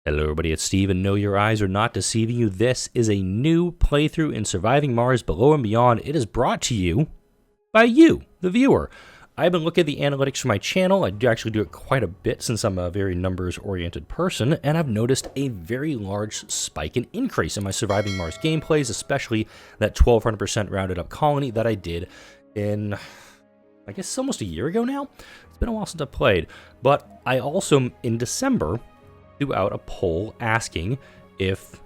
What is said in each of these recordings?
Hello everybody, it's Steve, and no, your eyes are not deceiving you. This is a new playthrough in Surviving Mars Below and Beyond. It is brought to you by you, the viewer. I've been looking at the analytics for my channel. I do actually do it quite a bit since I'm a very numbers-oriented person, and I've noticed a very large spike in increase in my Surviving Mars gameplays, especially that 1200% rounded up colony that I did in, I guess, almost a year ago now. It's been a while since I've played, but I also, in December, threw out a poll asking if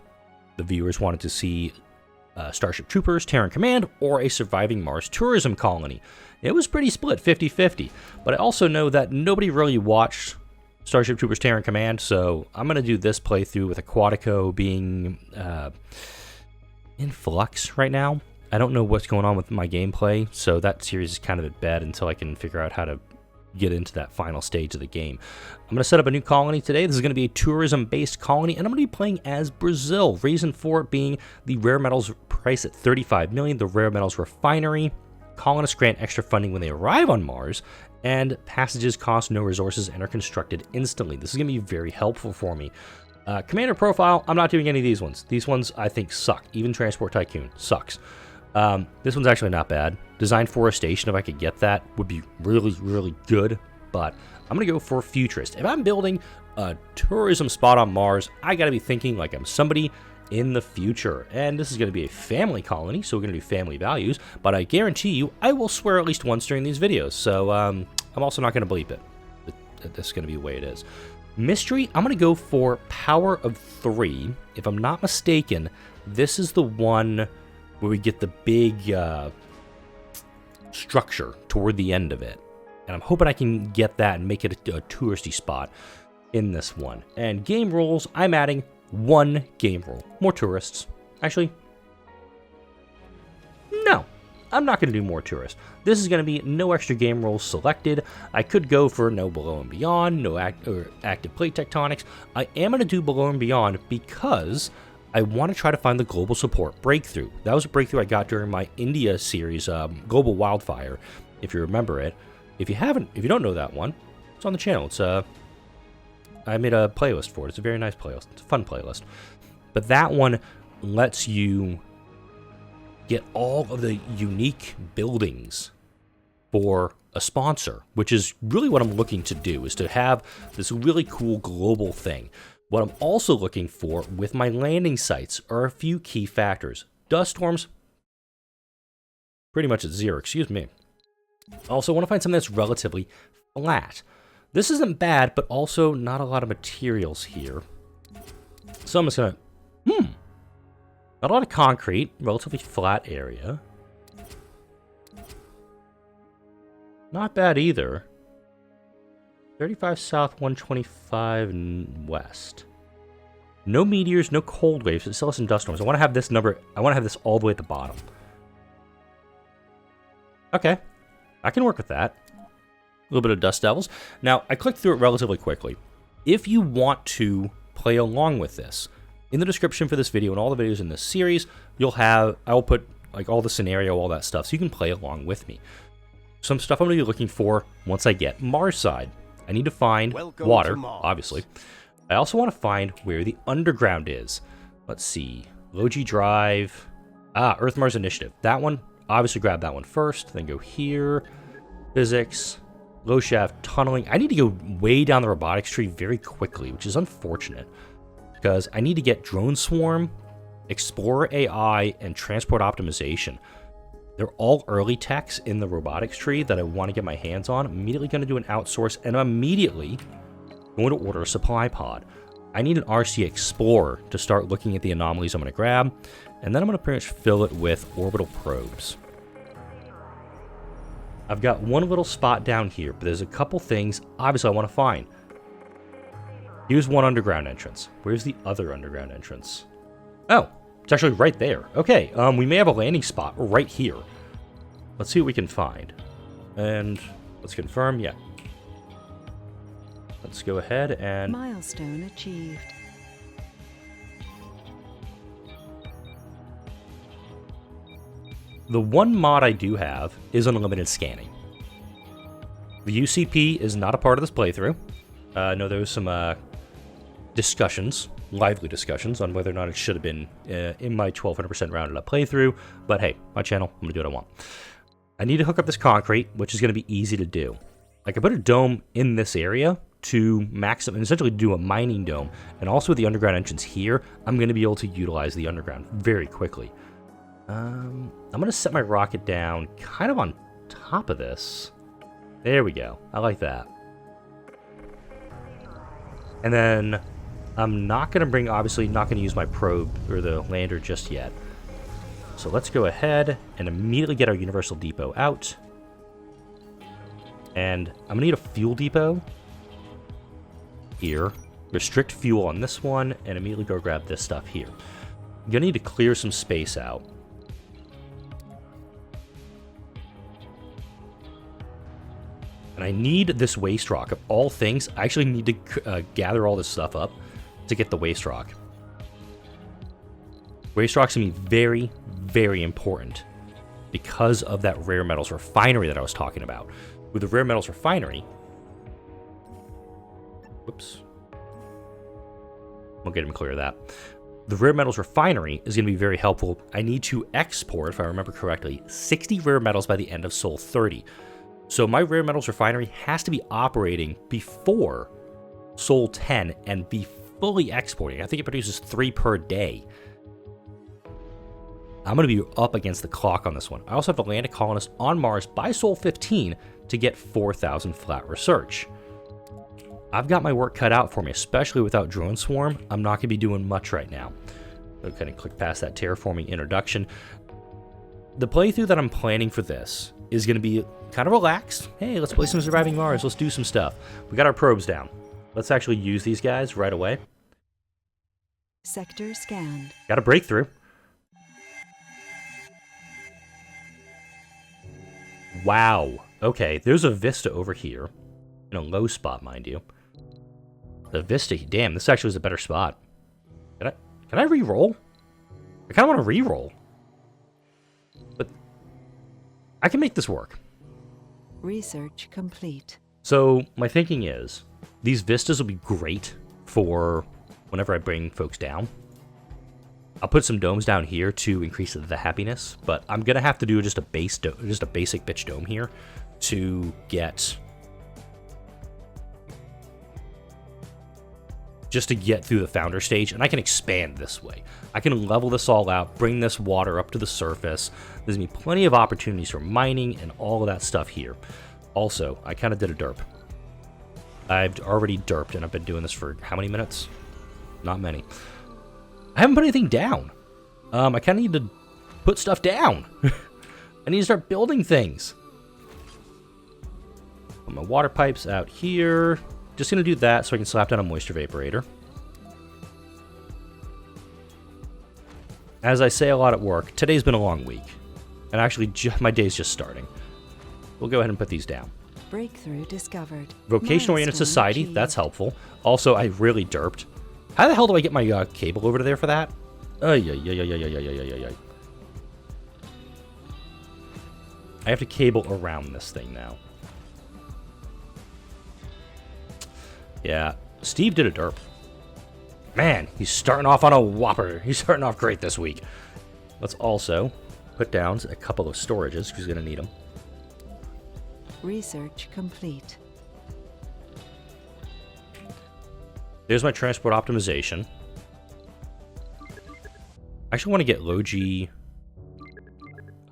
the viewers wanted to see Starship Troopers, Terran Command, or a Surviving Mars tourism colony. It was pretty split, 50-50, but I also know that nobody really watched Starship Troopers, Terran Command, so I'm going to do this playthrough with Aquatico being in flux right now. I don't know what's going on with my gameplay, so that series is kind of at bed until I can figure out how to get into that final stage of the game. I'm going to set up a new colony today. This is going to be a tourism-based colony, and I'm going to be playing as Brazil. Reason for it being the rare metals price at $35 million, the rare metals refinery. Colonists grant extra funding when they arrive on Mars, and passages cost no resources and are constructed instantly. This is going to be very helpful for me. Commander profile, I'm not doing any of these ones. These ones I think suck. Even Transport Tycoon sucks. This one's actually not bad. Design forestation, if I could get that, would be really, really good. But I'm going to go for Futurist. If I'm building a tourism spot on Mars, I got to be thinking like I'm somebody in the future. And this is going to be a family colony, so we're going to do family values. But I guarantee you, I will swear at least once during these videos. So I'm also not going to bleep it. This is going to be the way it is. Mystery, I'm going to go for Power of 3. If I'm not mistaken, this is the one where we get the big structure toward the end of it. And I'm hoping I can get that and make it a touristy spot in this one. And game rules, I'm adding one game rule. More tourists. Actually, no. I'm not going to do more tourists. This is going to be no extra game rules selected. I could go for no Below and Beyond, no active plate tectonics. I am going to do Below and Beyond because I want to try to find the global support breakthrough. That was a breakthrough I got during my India series, Global Wildfire, if you remember it. If you don't know that one, it's on the channel. It's I made a playlist for it. It's a very nice playlist. It's a fun playlist. But that one lets you get all of the unique buildings for a sponsor, which is really what I'm looking to do, is to have this really cool global thing. What I'm also looking for with my landing sites are a few key factors. Dust storms, pretty much at 0, excuse me. I also want to find something that's relatively flat. This isn't bad, but also not a lot of materials here. So I'm just going to, not a lot of concrete, relatively flat area. Not bad either. 35 south, 125 west. No meteors, no cold waves, but still some dust storms. I want to have this number, I want to have this all the way at the bottom. Okay, I can work with that. A little bit of dust devils. Now, I clicked through it relatively quickly. If you want to play along with this, in the description for this video and all the videos in this series, I'll put like all the scenario, all that stuff, so you can play along with me. Some stuff I'm going to be looking for once I get Mars side. I need to find water, obviously. I also want to find where the underground is. Let's see. Logi Drive. Earth-Mars Initiative. That one, obviously grab that one first. Then go here. Physics. Low shaft tunneling. I need to go way down the robotics tree very quickly, which is unfortunate. Because I need to get Drone Swarm, Explorer AI, and Transport Optimization. They're all early techs in the robotics tree that I want to get my hands on. I'm immediately going to do an outsource, and I'm immediately going to order a supply pod. I need an RC Explorer to start looking at the anomalies I'm going to grab, and then I'm going to pretty much fill it with orbital probes. I've got one little spot down here, but there's a couple things obviously I want to find. Here's one underground entrance. Where's the other underground entrance? Oh, it's actually right there. Okay, we may have a landing spot right here. Let's see what we can find. And let's confirm, yeah. Let's go ahead and... Milestone achieved. The one mod I do have is unlimited scanning. The UCP is not a part of this playthrough. No, there was some discussions, lively discussions, on whether or not it should have been in my 1200% rounded up playthrough. But hey, my channel, I'm going to do what I want. I need to hook up this concrete, which is going to be easy to do. I can put a dome in this area to max up and essentially do a mining dome. And also with the underground entrance here, I'm going to be able to utilize the underground very quickly. I'm going to set my rocket down kind of on top of this. There we go. I like that. And then I'm not going to bring, obviously not going to use my probe or the lander just yet. So let's go ahead and immediately get our Universal Depot out. And I'm going to need a fuel depot here. Restrict fuel on this one and immediately go grab this stuff here. I'm going to need to clear some space out. And I need this waste rock. Of all things, I actually need to gather all this stuff up to get the waste rock. Waste rock's going to be very, very important because of that rare metals refinery that I was talking about. With the rare metals refinery... Whoops. We'll get him clear of that. The rare metals refinery is going to be very helpful. I need to export, if I remember correctly, 60 rare metals by the end of Sol 30. So my rare metals refinery has to be operating before Sol 10 and be fully exporting. I think it produces 3 per day. I'm going to be up against the clock on this one. I also have to land a colonist on Mars by Sol 15 to get 4,000 flat research. I've got my work cut out for me, especially without Drone Swarm. I'm not going to be doing much right now. I'll kind of click past that terraforming introduction. The playthrough that I'm planning for this is going to be kind of relaxed. Hey, let's play some Surviving Mars. Let's do some stuff. We got our probes down. Let's actually use these guys right away. Sector scanned. Got a breakthrough. Wow. Okay, there's a vista over here. In a low spot, mind you. The vista, damn, this actually is a better spot. Can I re-roll? I kind of want to re-roll. But I can make this work. Research complete. So my thinking is, these vistas will be great for whenever I bring folks down. I'll put some domes down here to increase the happiness, but I'm gonna have to do just a basic bitch dome here to get through the founder stage, and I can expand this way. I can level this all out, bring this water up to the surface. There's gonna be plenty of opportunities for mining and all of that stuff here. Also, I kind of did a derp. I've already derped, and I've been doing this for how many minutes? Not many. I haven't put anything down. I kind of need to put stuff down. I need to start building things. Put my water pipes out here. Just going to do that so I can slap down a moisture vaporator. As I say a lot at work, today's been a long week. And actually, my day's just starting. We'll go ahead and put these down. Breakthrough discovered. Vocation-oriented Milestone society, achieved. that's helpful. Also, I really derped. How the hell do I get my cable over to there for that? I have to cable around this thing now. Yeah, Steve did a derp. Man, he's starting off on a whopper. He's starting off great this week. Let's also put down a couple of storages, because he's going to need them. Research complete. There's my transport optimization. I actually want to get low-G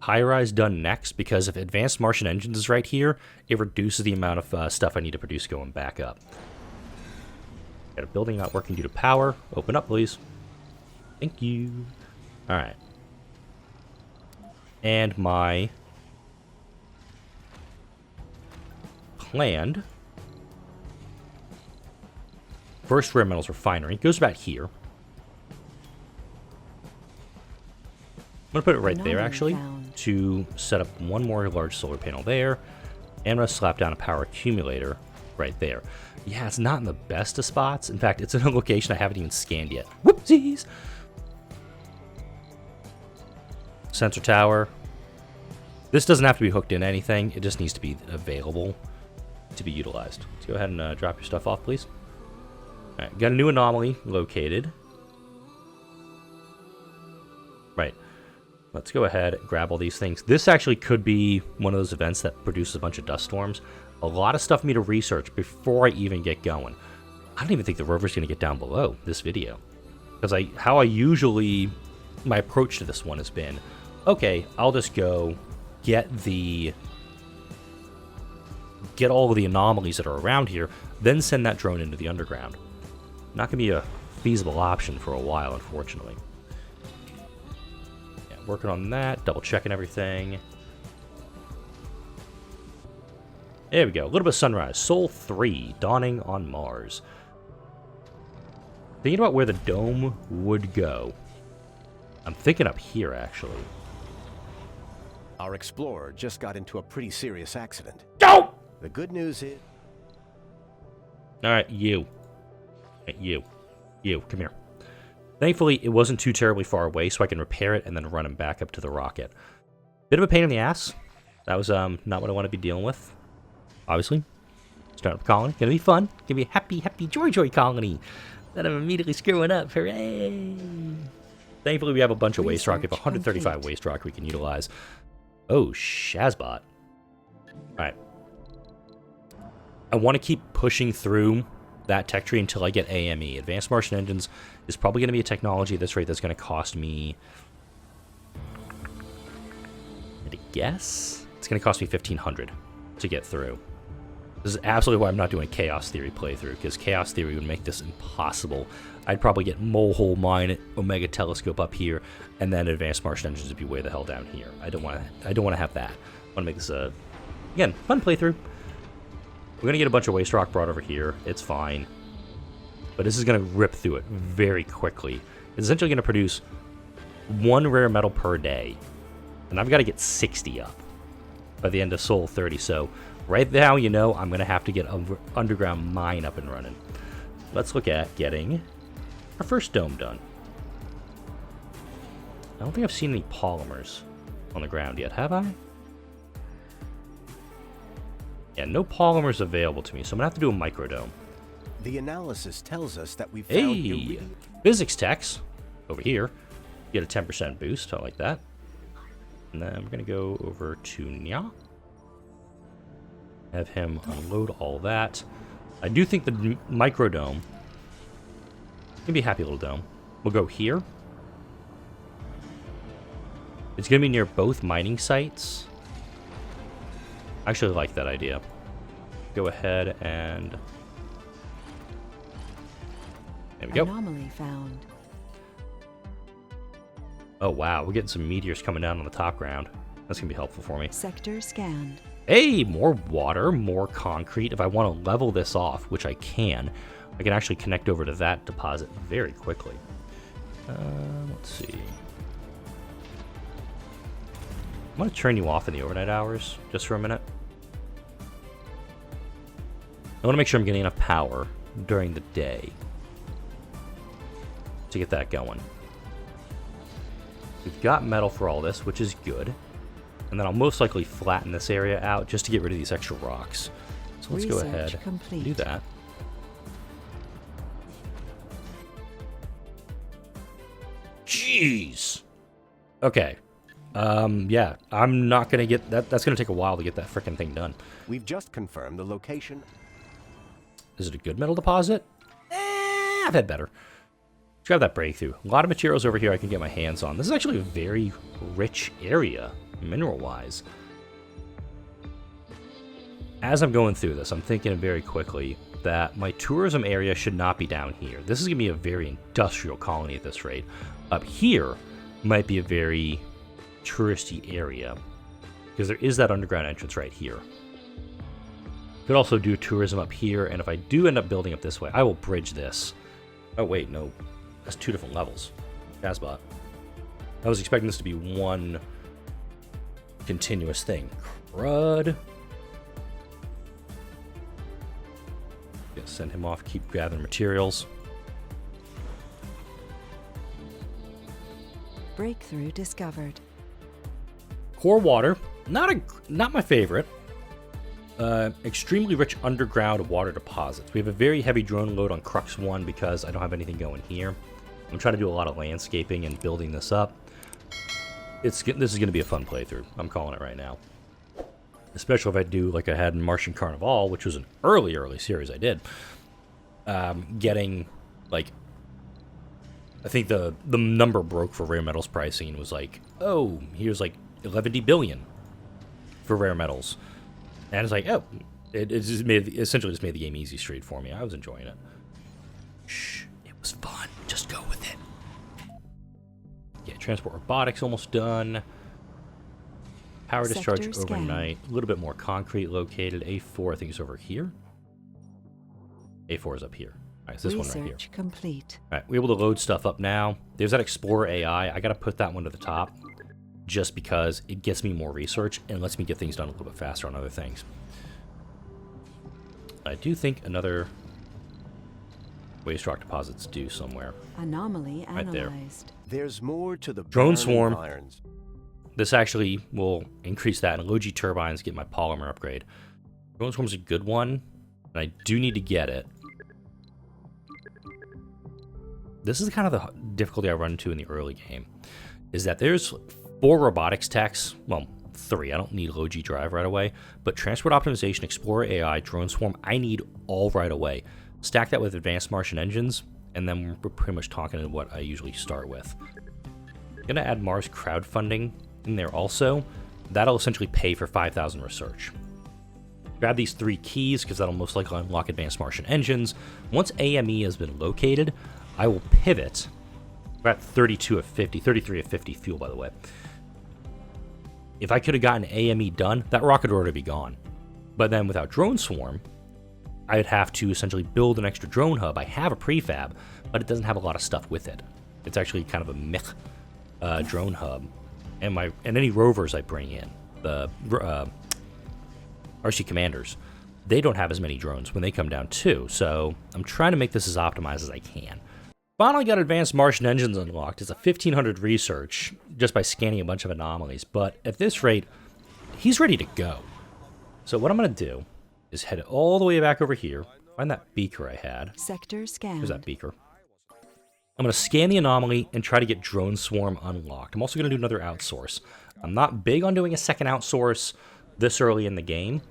high-rise done next, because if Advanced Martian Engines is right here, it reduces the amount of stuff I need to produce going back up. Got a building not working due to power. Open up, please. Thank you. Alright. And my planned first rare metals refinery goes about here. I'm going to put it right there, actually, to set up one more large solar panel there. And I'm going to slap down a power accumulator right there. Yeah, it's not in the best of spots. In fact, it's in a location I haven't even scanned yet. Whoopsies! Sensor tower. This doesn't have to be hooked in anything. It just needs to be available to be utilized. Let's go ahead and drop your stuff off, please. Alright, got a new anomaly located. Right. Let's go ahead and grab all these things. This actually could be one of those events that produces a bunch of dust storms. A lot of stuff for me to research before I even get going. I don't even think the rover's going to get down below this video. Because my approach to this one has been, okay, I'll just go get all of the anomalies that are around here, then send that drone into the underground. Not going to be a feasible option for a while, unfortunately. Yeah, working on that, double checking everything. There we go, a little bit of sunrise. Sol 3, dawning on Mars. Thinking about where the dome would go. I'm thinking up here, actually. Our explorer just got into a pretty serious accident. Go! The good news is... Alright, you. You, come here. Thankfully, it wasn't too terribly far away, so I can repair it and then run him back up to the rocket. Bit of a pain in the ass. That was not what I want to be dealing with. Obviously. Start up a colony. Gonna be fun. Gonna be a happy, joy colony. That I'm immediately screwing up. Hooray! Thankfully, we have a bunch of waste rock. We have 135 waste rock we can utilize. Oh, Shazbot. Alright. I want to keep pushing through that tech tree until I get AME. Advanced Martian Engines is probably going to be a technology at this rate that's going to cost me... I guess? It's going to cost me 1,500 to get through. This is absolutely why I'm not doing Chaos Theory playthrough, because Chaos Theory would make this impossible. I'd probably get Molehole Mine, Omega Telescope up here, and then Advanced Martian Engines would be way the hell down here. I don't want to have that. I want to make this a, again, fun playthrough. We're going to get a bunch of waste rock brought over here. It's fine. But this is going to rip through it very quickly. It's essentially going to produce 1 rare metal per day. And I've got to get 60 up by the end of Sol 30. So right now, you know, I'm going to have to get an underground mine up and running. Let's look at getting our first dome done. I don't think I've seen any polymers on the ground yet, have I? Yeah, no polymers available to me, so I'm going to have to do a microdome. The analysis tells us that we found... Hey! Physics techs over here. Get a 10% boost. I like that. And then we're going to go over to Nya. Have him unload all that. I do think the microdome can be a happy little dome. We'll go here. It's going to be near both mining sites. I actually like that idea. Go ahead and... There we go. Anomaly found. Oh, wow. We're getting some meteors coming down on the top ground. That's going to be helpful for me. Sector scanned. Hey, more water, more concrete. If I want to level this off, which I can actually connect over to that deposit very quickly. Let's see. I'm going to turn you off in the overnight hours just for a minute. I want to make sure I'm getting enough power during the day to get that going. We've got metal for all this, which is good. And then I'll most likely flatten this area out just to get rid of these extra rocks. So let's go ahead and do that. Jeez! Okay. Yeah, I'm not going to get... That's going to take a while to get that frickin' thing done. We've just confirmed the location. Is it a good metal deposit? I've had better. Let's grab that breakthrough. A lot of materials over here I can get my hands on. This is actually a very rich area, mineral-wise. As I'm going through this, I'm thinking very quickly that my tourism area should not be down here. This is going to be a very industrial colony at this rate. Up here might be a very touristy area, because there is that underground entrance right here. Could also do tourism up here, and if I do end up building up this way, I will bridge this. Oh, wait, no. That's 2 different levels. Shazbot. I was expecting this to be one continuous thing. Crud. Yeah, send him off, keep gathering materials. Breakthrough discovered. Core water. Not my favorite. Extremely rich underground water deposits. We have a very heavy drone load on Crux 1 because I don't have anything going here. I'm trying to do a lot of landscaping and building this up. This is going to be a fun playthrough. I'm calling it right now. Especially if I do like I had in Martian Carnival, which was an early series I did. Getting, like, I think the number broke for rare metals pricing and was like, oh, here's like 11 billion for rare metals. And it's like, oh, it essentially just made the game easy straight for me. I was enjoying it. Shh, it was fun. Just go with it. Yeah, transport robotics almost done. Power discharge Sector overnight. A little bit more concrete located. A4, I think, is over here. A4 is up here. All right, so this one right here. Research complete. All right, we're able to load stuff up now. There's that Explorer AI. I got to put that one to the top just because it gets me more research and lets me get things done a little bit faster on other things. I do think another waste rock deposit's due somewhere. Anomaly Right there. analyzed. There's more to the Drone burning swarm. irons. This actually will increase that, and Logi turbines get my polymer upgrade. Drone swarm's a good one, and I do need to get it. This is kind of the difficulty I run into in the early game, is that there's 4 robotics techs, well, 3, I don't need Logi drive right away, but transport optimization, Explorer AI, drone swarm, I need all right away. Stack that with advanced Martian engines, and then we're pretty much talking to what I usually start with. I'm gonna add Mars crowdfunding in there also. That'll essentially pay for 5,000 research. Grab these 3 keys, because that'll most likely unlock advanced Martian engines. Once AME has been located, I will pivot. We're at 32 of 50, 33 of 50 fuel, by the way. If I could have gotten AME done, that rocket would already be gone. But then without Drone Swarm, I'd have to essentially build an extra drone hub. I have a prefab, but it doesn't have a lot of stuff with it. It's actually kind of a meh drone hub. And any rovers I bring in, the RC Commanders, they don't have as many drones when they come down too. So I'm trying to make this as optimized as I can. Finally got advanced Martian engines unlocked. It's a 1,500 research just by scanning a bunch of anomalies. But at this rate, he's ready to go. So what I'm going to do is head all the way back over here, find that beaker I had. Sector scanned. Here's that beaker. I'm going to scan the anomaly and try to get Drone Swarm unlocked. I'm also going to do another outsource. I'm not big on doing a second outsource this early in the game,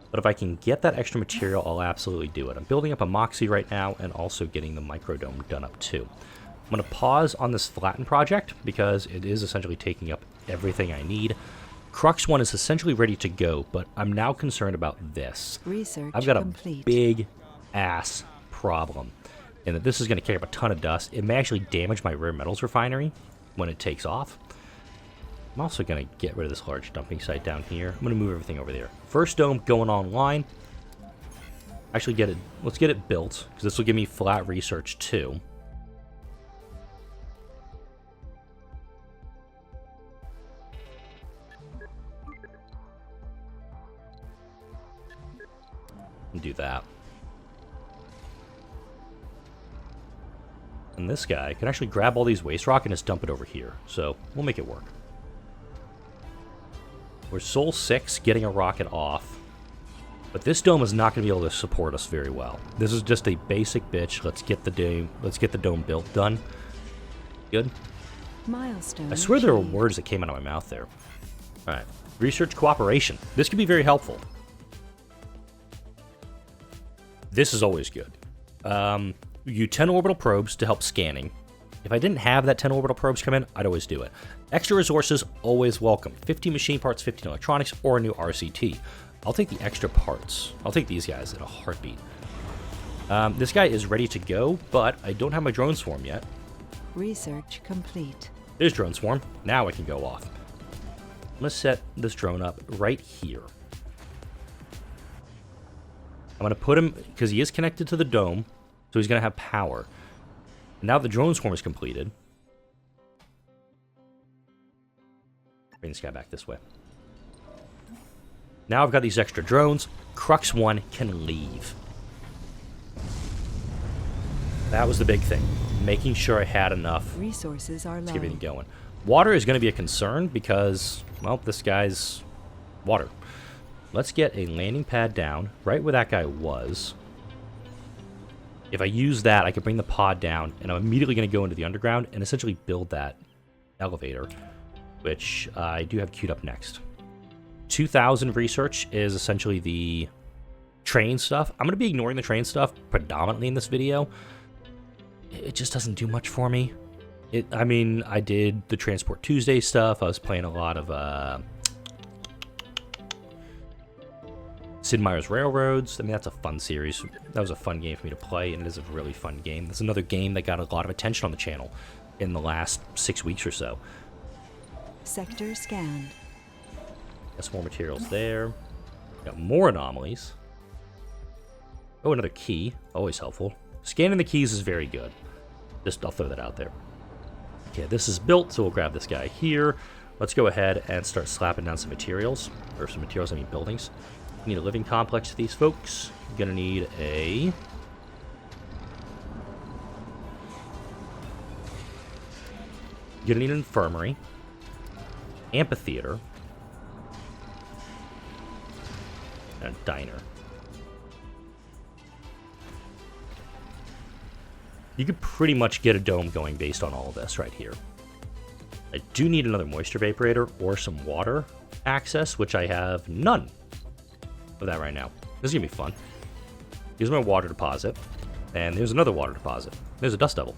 but if I can get that extra material, I'll absolutely do it. I'm building up a Moxie right now and also getting the Microdome done up too. I'm going to pause on this Flatten project because it is essentially taking up everything I need. Crux 1 is essentially ready to go, but I'm now concerned about this. Research I've got a complete. big ass problem, and that this is going to kick up a ton of dust. It may actually damage my rare metals refinery when it takes off. I'm also going to get rid of this large dumping site down here. I'm going to move everything over there. First dome going online. Actually get it. Let's get it built, because this will give me flat research too. And do that. And this guy can actually grab all these waste rock and just dump it over here. So we'll make it work. We're Sol 6 getting a rocket off. But this dome is not going to be able to support us very well. This is just a basic bitch. Let's get the dome built done. Good. Milestone I swear there were achieved. words that came out of my mouth there. Alright. Research cooperation. This could be very helpful. This is always good. You 10 orbital probes to help scanning. If I didn't have that 10 orbital probes come in, I'd always do it. Extra resources, always welcome. 50 machine parts, 15 electronics, or a new RCT. I'll take the extra parts. I'll take these guys in a heartbeat. This guy is ready to go, but I don't have my drone swarm yet. Research complete. There's drone swarm. Now I can go off. I'm going to set this drone up right here. I'm going to put him, because he is connected to the dome, so he's going to have power. Now the drone swarm is completed. Bring this guy back this way. Now I've got these extra drones. Crux 1 can leave. That was the big thing. Making sure I had enough Resources are to low. get everything going. Water is going to be a concern because, well, this guy's water. let's get a landing pad down right where that guy was. If I use that, I can bring the pod down, and I'm immediately going to go into the underground and essentially build that elevator, which I do have queued up next. 2000 research is essentially the train stuff. I'm going to be ignoring the train stuff predominantly in this video. It just doesn't do much for me. I mean, I did the Transport Tuesday stuff. I was playing a lot of Sid Meier's Railroads. I mean, that's a fun series. That was a fun game for me to play, and it is a really fun game. That's another game that got a lot of attention on the channel in the last 6 weeks or so. Sector scanned. Got some more materials there. Got more anomalies. Oh, another key. Always helpful. Scanning the keys is very good. Just, I'll throw that out there. Okay, this is built, so we'll grab this guy here. Let's go ahead and start slapping down some materials. Or some materials, I mean buildings. Need a living complex to these folks. You're gonna need a... You're gonna need an infirmary. Amphitheater. And a diner. You could pretty much get a dome going based on all of this right here. I do need another moisture vaporator or some water access, which I have none of that right now. This is gonna be fun. Here's my water deposit, and there's another water deposit. There's a dust devil.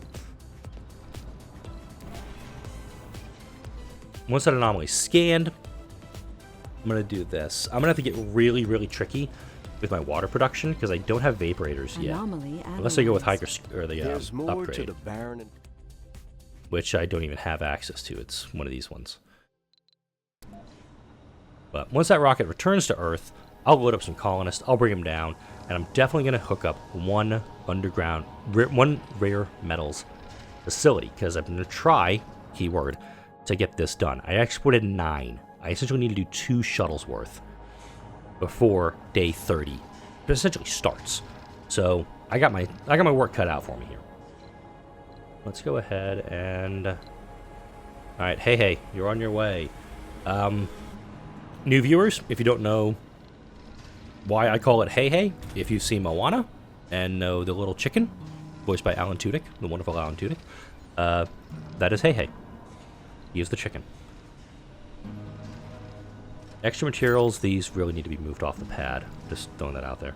Once that anomaly is scanned, I'm gonna do this. I'm gonna have to get really, really tricky with my water production because I don't have vaporators yet. Unless I go with or the upgrade, which I don't even have access to. It's one of these ones. But once that rocket returns to Earth, I'll load up some colonists, I'll bring them down, and I'm definitely going to hook up one rare metals facility, because I'm going to try, keyword, to get this done. I exported 9. I essentially need to do 2 shuttles worth before day 30. It essentially starts. So I got my work cut out for me here. Let's go ahead and... Alright, hey, you're on your way. New viewers, if you don't know why I call it hey, if you've seen Moana and know the little chicken, voiced by Alan Tudyk, the wonderful Alan Tudyk, that is hey. He is the chicken. Extra materials, these really need to be moved off the pad. Just throwing that out there.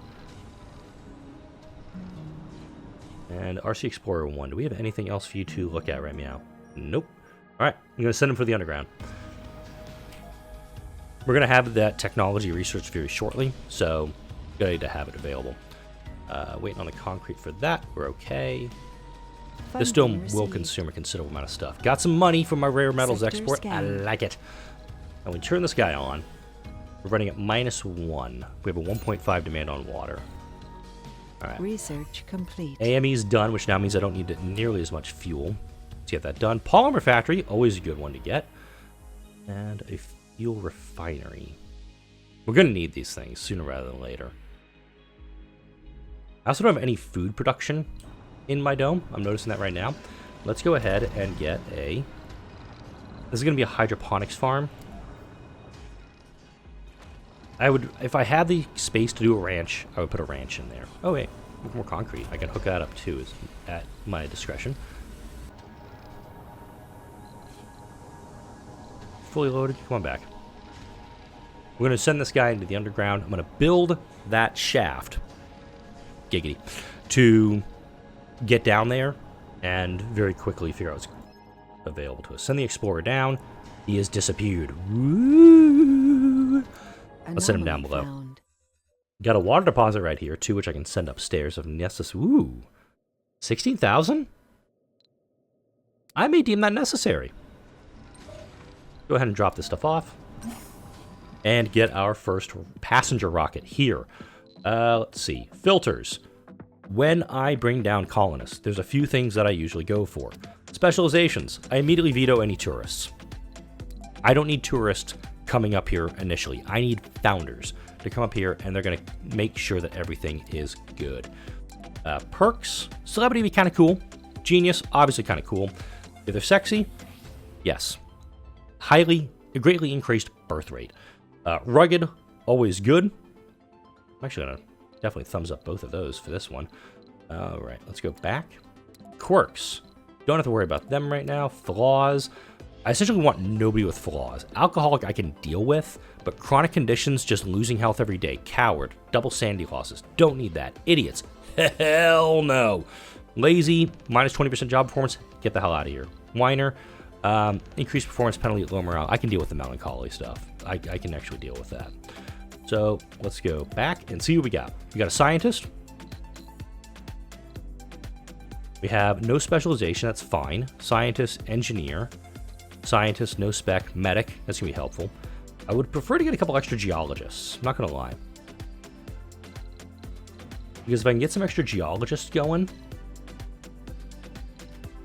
And RC Explorer 1, do we have anything else for you to look at right now? Nope. Alright, I'm going to send him for the underground. We're going to have that technology research very shortly, so good idea to have it available. Waiting on the concrete for that. We're okay. This dome will consume a considerable amount of stuff. Got some money from my rare metals export. I like it. And we turn this guy on. We're running at -1. We have a 1.5 demand on water. All right. Research complete. AME's done, which now means I don't need nearly as much fuel to get that done. Polymer factory, always a good one to get. And a fuel refinery. We're going to need these things sooner rather than later. I also don't have any food production in my dome. I'm noticing that right now. Let's go ahead and get a... This is going to be a hydroponics farm. I would, if I had the space to do a ranch, I would put a ranch in there. Oh wait, more concrete. I can hook that up too, at my discretion. Fully loaded. Come on back. We're going to send this guy into the underground. I'm going to build that shaft, giggity, to get down there and very quickly figure out what's available to us. Send the Explorer down. He has disappeared. Woo! Let's send him down below. Found. Got a water deposit right here, too, which I can send upstairs if necessary. Ooh. 16,000? I may deem that necessary. Go ahead and drop this stuff off. And get our first passenger rocket here. Let's see. Filters. When I bring down colonists, there's a few things that I usually go for. Specializations. I immediately veto any tourists. I don't need tourists coming up here initially. I need founders to come up here, and they're going to make sure that everything is good. Perks. Celebrity would be kind of cool. Genius, obviously kind of cool. If they're sexy, yes. Greatly increased birth rate. Rugged, always good. I'm actually going to definitely thumbs up both of those for this one. All right, let's go back. Quirks. Don't have to worry about them right now. Flaws. I essentially want nobody with flaws. Alcoholic I can deal with, but chronic conditions, just losing health every day. Coward. Double sanity losses. Don't need that. Idiots. Hell no. Lazy. Minus 20% job performance. Get the hell out of here. Whiner. Increased performance penalty at low morale. I can deal with the melancholy stuff. I can actually deal with that. So let's go back and see what we got. We got a scientist. We have no specialization. That's fine. Scientist, engineer. Scientist, no spec, medic. That's going to be helpful. I would prefer to get a couple extra geologists. I'm not going to lie. Because if I can get some extra geologists going...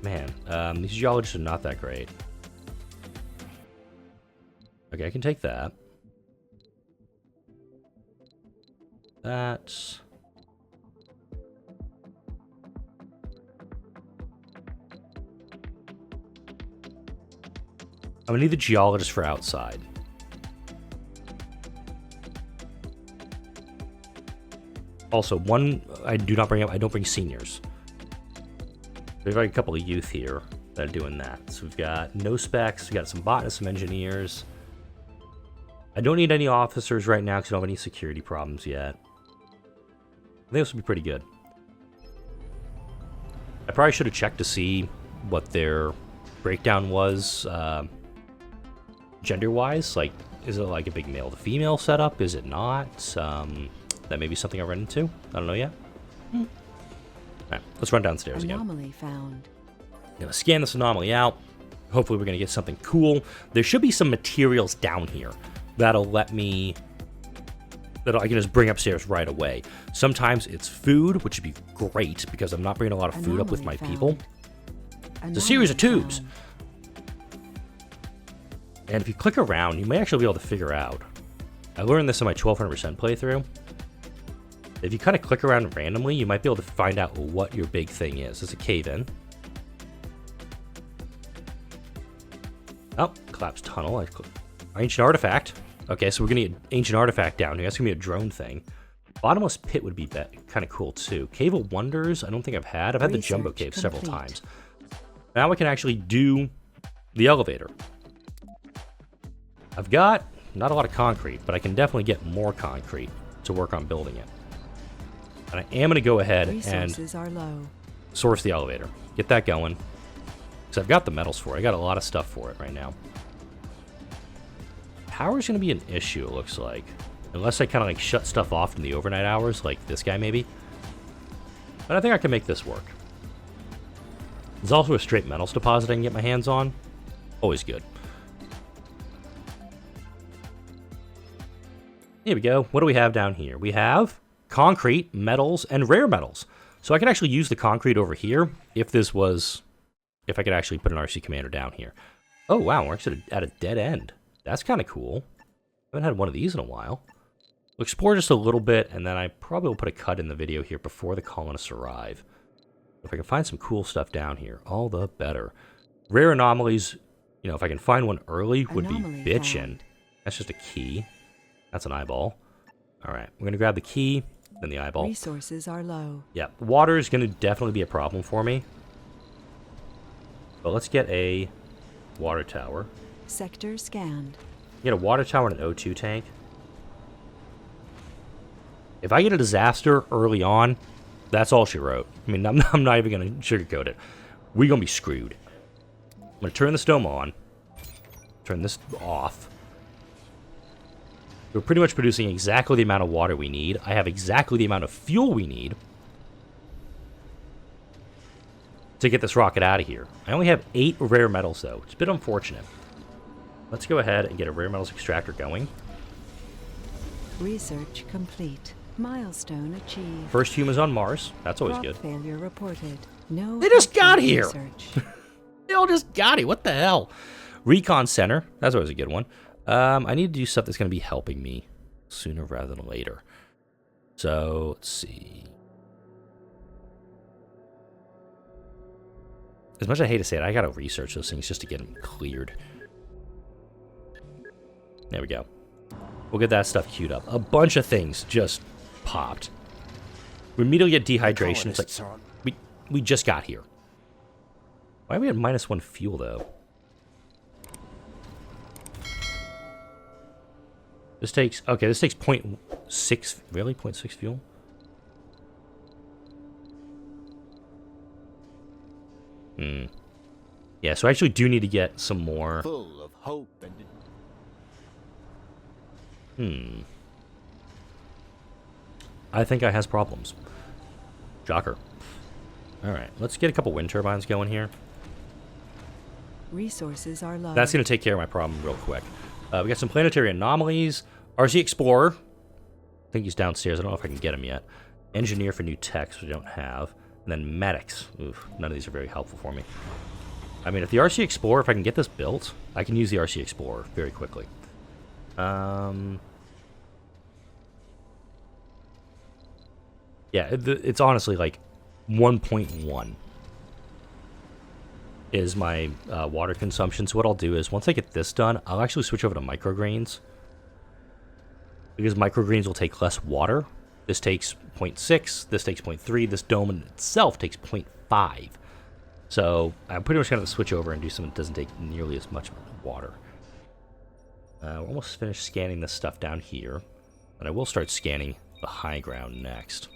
Man, these geologists are not that great. Okay, I can take that. That's... I'm gonna need the geologist for outside. Also, one I do not bring up. I don't bring seniors. We've got a couple of youth here that are doing that. So we've got no specs. We got some botanists, some engineers. I don't need any officers right now because I don't have any security problems yet. I think this would be pretty good. I probably should have checked to see what their breakdown was. Gender-wise, like, is it like a big male to female setup? Is it not? That may be something I run into. I don't know yet. Alright, let's run downstairs again. Anomaly found. I'm gonna scan this anomaly out. Hopefully we're gonna get something cool. There should be some materials down here that'll let me... that I can just bring upstairs right away. Sometimes it's food, which would be great because I'm not bringing a lot of food up with my people. It's a series of tubes. And if you click around, you may actually be able to figure out. I learned this in my 1200% playthrough. If you kind of click around randomly, you might be able to find out what your big thing is. There's a cave-in. Oh, collapsed tunnel. Ancient artifact. Okay, so we're going to get ancient artifact down here. That's going to be a drone thing. Bottomless pit would be kind of cool, too. Cave of Wonders, I don't think I've had. I've had the Jumbo Cave several times. Now we can actually do the elevator. I've got not a lot of concrete, but I can definitely get more concrete to work on building it. And I am going to go ahead and source the elevator. Get that going. Because I've got the metals for it. I got a lot of stuff for it right now. Power's going to be an issue, it looks like. Unless I kind of like shut stuff off in the overnight hours, like this guy maybe. But I think I can make this work. There's also a straight metals deposit I can get my hands on. Always good. Here we go. What do we have down here? We have concrete, metals, and rare metals. So I could actually use the concrete over here if this was... if I could actually put an RC commander down here. Oh, wow. We're actually at a dead end. That's kind of cool. I haven't had one of these in a while. We'll explore just a little bit, and then I probably will put a cut in the video here before the colonists arrive. If I can find some cool stuff down here, all the better. Rare anomalies, you know, if I can find one early, would be bitchin'. That's just a key. That's an eyeball. All right, we're going to grab the key, then the eyeball. Resources are low. Yeah, water is going to definitely be a problem for me. But let's get a water tower. Sector scanned. Get a water tower and an O2 tank. If I get a disaster early on, that's all she wrote. I mean, I'm not even going to sugarcoat it. We're going to be screwed. I'm going to turn this dome on. Turn this off. We're pretty much producing exactly the amount of water we need. I have exactly the amount of fuel we need to get this rocket out of here. I only have 8 rare metals, though. It's a bit unfortunate. Let's go ahead and get a rare metals extractor going. Research complete. Milestone achieved. First humans on Mars. That's always good. Failure reported. No. They just got here. Research. They all just got here. What the hell? Recon Center. That's always a good one. I need to do stuff that's going to be helping me sooner rather than later. So, let's see. As much as I hate to say it, I got to research those things just to get them cleared. There we go. We'll get that stuff queued up. A bunch of things just popped. We immediately get dehydration. It's like, we just got here. Why are we at -1 fuel, though? This takes... Okay, this takes 0.6... Really? 0.6 fuel? Yeah, so I actually do need to get some more... Full of hope and... I think I has problems. Shocker. Alright, let's get a couple wind turbines going here. Resources are low. That's going to take care of my problem real quick. We got some planetary anomalies. RC Explorer. I think he's downstairs. I don't know if I can get him yet. Engineer for new techs, which we don't have. And then medics. Oof, none of these are very helpful for me. I mean, if the RC Explorer, if I can get this built, I can use the RC Explorer very quickly. Yeah, it's honestly like 1.1 is my water consumption. So what I'll do is, once I get this done, I'll actually switch over to microgreens. Because microgreens will take less water. This takes 0.6, this takes 0.3, this dome in itself takes 0.5. So I'm pretty much going to switch over and do something that doesn't take nearly as much water. We're almost finished scanning this stuff down here. But I will start scanning the high ground next.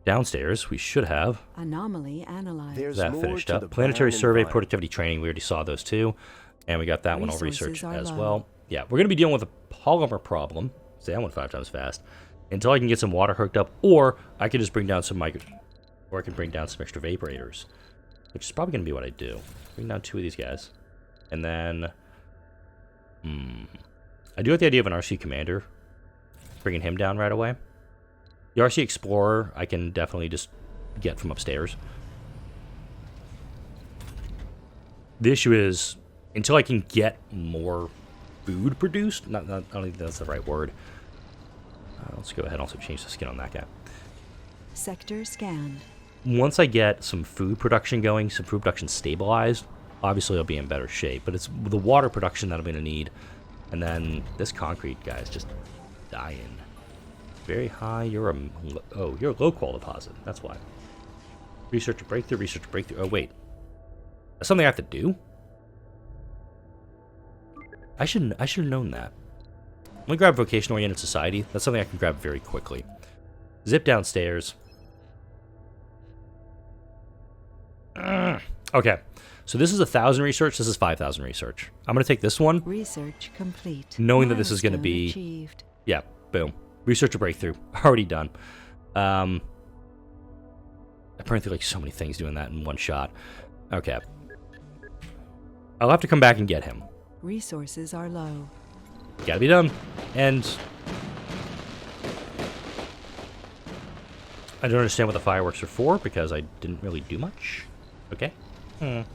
Downstairs, we should have anomaly analyzed. There's that more finished to up. the Planetary plan survey, environment. productivity training, we already saw those two. And we got that one all Resources researched are as low. well. Yeah, we're going to be dealing with a polymer problem. Say, I went 5 times fast. Until I can get some water hooked up, or I can just bring down some or I can bring down some extra vaporators. Which is probably going to be what I do. Bring down 2 of these guys. And then... I do like the idea of an RC Commander. Bringing him down right away. The RC Explorer, I can definitely just get from upstairs. The issue is, until I can get more food produced, I don't think that's the right word. Let's go ahead and also change the skin on that guy. Sector scanned. Once I get some food production going, some food production stabilized, obviously I'll be in better shape. But it's the water production that I'm going to need. And then this concrete guy is just dying. Very high. You're a low qual deposit. That's why. Research a breakthrough. Research a breakthrough. Oh wait, that's something I have to do. I should have known that. Let me grab vocation oriented society. That's something I can grab very quickly. Zip downstairs. Okay, so this is 1,000 research. This is 5,000 research. I'm gonna take this one. Research complete. Knowing that this is gonna be achieved. Yeah, boom. Research a breakthrough. Already done. Apparently, like, so many things doing that in one shot. Okay. I'll have to come back and get him. Resources are low. Gotta be done. And I don't understand what the fireworks are for, because I didn't really do much. Okay. I'm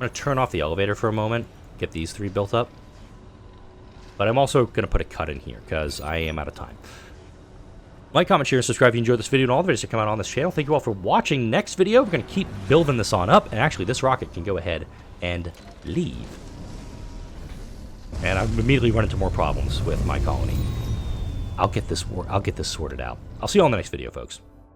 gonna turn off the elevator for a moment. Get these 3 built up. But I'm also going to put a cut in here, because I am out of time. Like, comment, share, and subscribe if you enjoyed this video and all the videos that come out on this channel. Thank you all for watching. Next video, we're going to keep building this on up. And actually, this rocket can go ahead and leave. And I've immediately run into more problems with my colony. I'll get this sorted out. I'll see you all in the next video, folks.